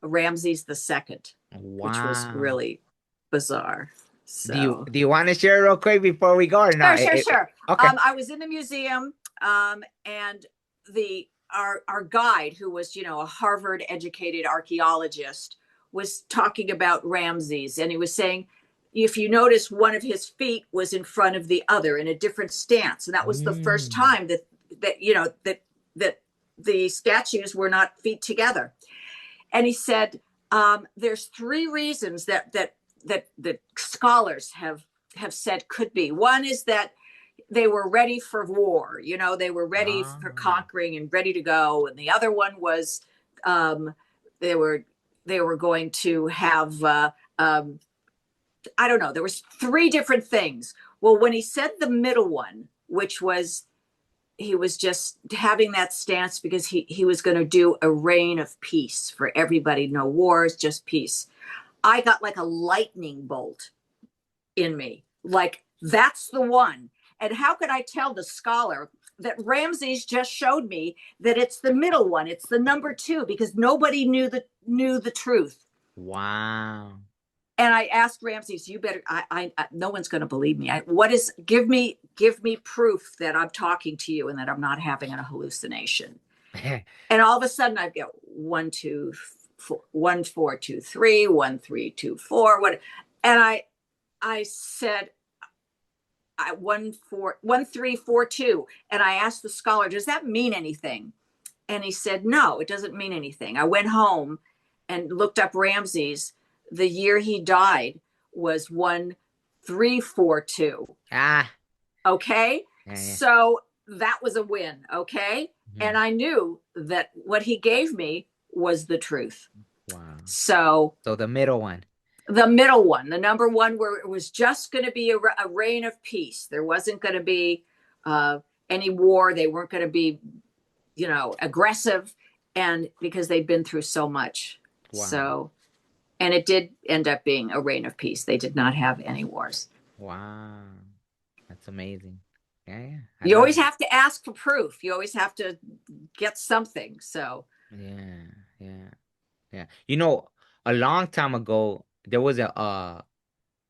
Ramses II, which was Wow. really bizarre. Do you So do you want to share real quick before we go or sure, not? sure, sure. Okay. I was in the museum, and the our guide, who was a Harvard educated archaeologist, was talking about Ramses, and he was saying, if you notice, one of his feet was in front of the other in a different stance, and that was the first Mm. time that the statues were not feet together. And he said, there's three reasons that scholars have said could be. One is that they were ready for war. They were ready Ah. for conquering and ready to go. And the other one was um, they were going to have I don't know. There was three different things. Well, when he said the middle one, which was he was just having that stance because he was going to do a reign of peace for everybody. No wars, just peace. I got like a lightning bolt in me. Like, that's the one. And how could I tell the scholar that Ramses just showed me that it's the middle one? It's the number two, because nobody knew the truth. Wow. And I asked Ramses, you better, no one's going to believe me. Give me proof that I'm talking to you and that I'm not having a hallucination. And all of a sudden I go 1, 2, 4, 1, 4, 2, 3, 1, 3, 2, 4. What? And I said, 1, 4, 1, 3, 4, 2. And I asked the scholar, does that mean anything? And he said, no, it doesn't mean anything. I went home and looked up Ramses. The year he died was 1, 3, 4, 2. Ah. Okay. Yeah, yeah. So that was a win. Okay. And Mhm. I knew that what he gave me was the truth. Wow. So So the middle one. the middle one, the number one, where it was just going to be a reign of peace. There wasn't going to be any war. They weren't going to be, aggressive, and because they'd been through so much. Wow. So, and it did end up being a reign of peace. They did not have any wars. Wow. That's amazing. Yeah, yeah. I You love always it. have to ask for proof. You always have to get something. So, Yeah, yeah, yeah. A long time ago, there was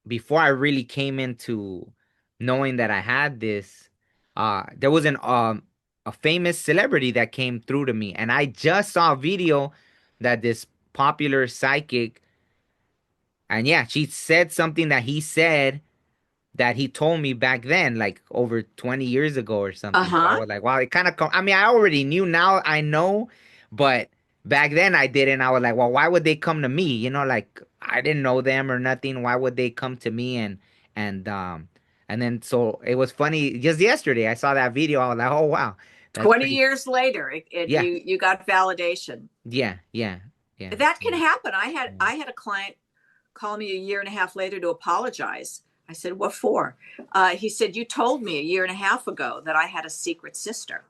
before I really came into knowing that I had this, there was a famous celebrity that came through to me, and I just saw a video that this popular psychic, and yeah, she said something that he said that he told me back then, like over 20 years ago or uh something. So I huh. was like, wow, it kind of, I mean, I already knew, now I know, but back then I didn't. I was like, well, why would they come to me? Like I didn't know them or nothing. Why would they come to me? And, and then so it was funny. Just yesterday, I saw that video. I was like, oh, wow, that's 20 pretty. years later, Yeah, you got validation. yeah, yeah, yeah. That So, can happen. I had yeah. I had a client call me a year and a half later to apologize. I said, what for? He said, you told me a year and a half ago that I had a secret sister.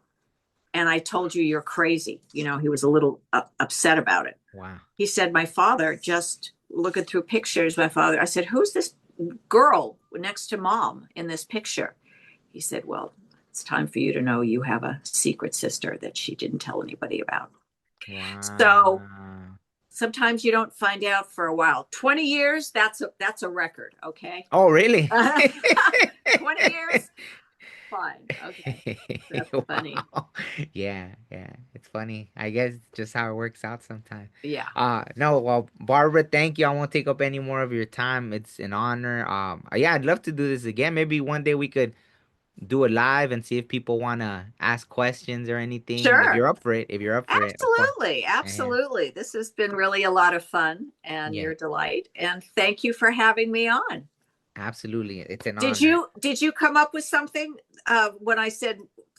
And I told you you're crazy. He was a little upset about it. Wow. He said, my father, just looking through pictures, I said, who's this girl next to mom in this picture? He said, well, it's time for you to know you have a secret sister that she didn't tell anybody about. So Wow. sometimes you don't find out for a while. 20 years, that's a record. Okay. Oh, really? 20 years, fine. Okay. That's funny. Wow. Yeah, yeah. It's funny. I guess just how it works out sometimes. Yeah. No, well, Barbara, thank you. I won't take up any more of your time. It's an honor. Yeah, I'd love to do this again. Maybe one day we could do it live and see if people want to ask questions or anything. If Sure. you're up for it, of course. Absolutely. Yeah, Absolutely. This has been really a lot of fun and yeah, your delight. And thank you for having me on. absolutely. It's an Did honor. you come up with something when I said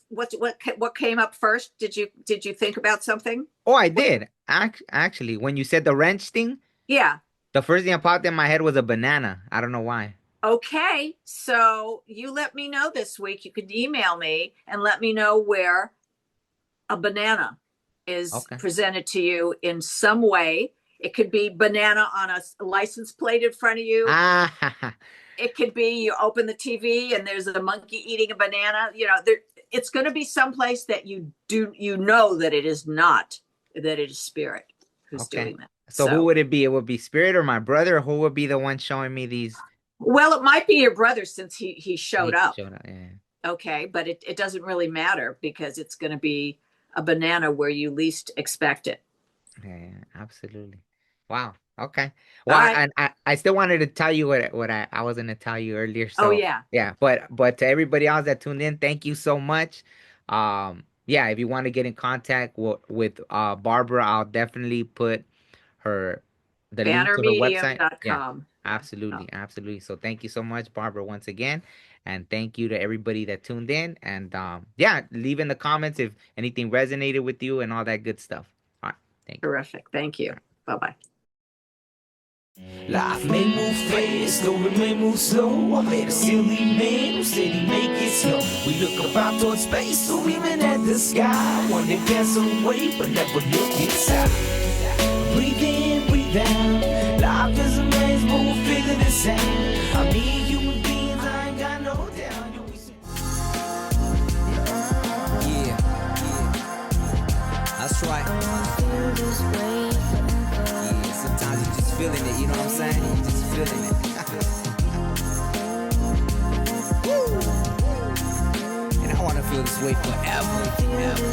what came up first? Did you think about something? Oh, I did. Actually, when you said the wrench thing, Yeah. the first thing that popped in my head was a banana. I don't know why. Okay. So you let me know this week. You could email me and let me know where a banana is Okay. presented to you in some way. It could be banana on a license plate in front of you. Ah, It could be you open the TV and there's a monkey eating a banana. You know, it's going to be someplace that you know that it is not, that it is spirit who's okay. doing that. So who would it be? It would be Spirit or my brother? Or who would be the one showing me these? Well, it might be your brother since he showed up. Yeah. Okay, but it doesn't really matter because it's going to be a banana where you least expect it. Yeah, absolutely. Wow. Okay. All Well, right. I still wanted to tell you what I was gonna tell you earlier. Oh So yeah. yeah, but to everybody else that tuned in, thank you so much. Yeah, if you want to get in contact with Barbara, I'll definitely put her the link to her website. Yeah, Bannermedium.com. Yeah. Oh, absolutely, absolutely. So thank you so much, Barbara, once again. And thank you to everybody that tuned in. And yeah, leave in the comments if anything resonated with you and all that good stuff. All right. Thank you. terrific. Thank you. Bye-bye. Life may move fast or it may move slow. I met a silly man who said he'd make it slow. We look up out towards space or even at the sky. One that gets away but never look inside. Breathe in, breathe out. Life is amazing but we'll figure this out. I mean human beings, I ain't got no doubt. Yeah, that's right. Yeah, sometimes you just feeling it, you know what I'm saying? You just feeling it. And I wanna feel this way forever, forever.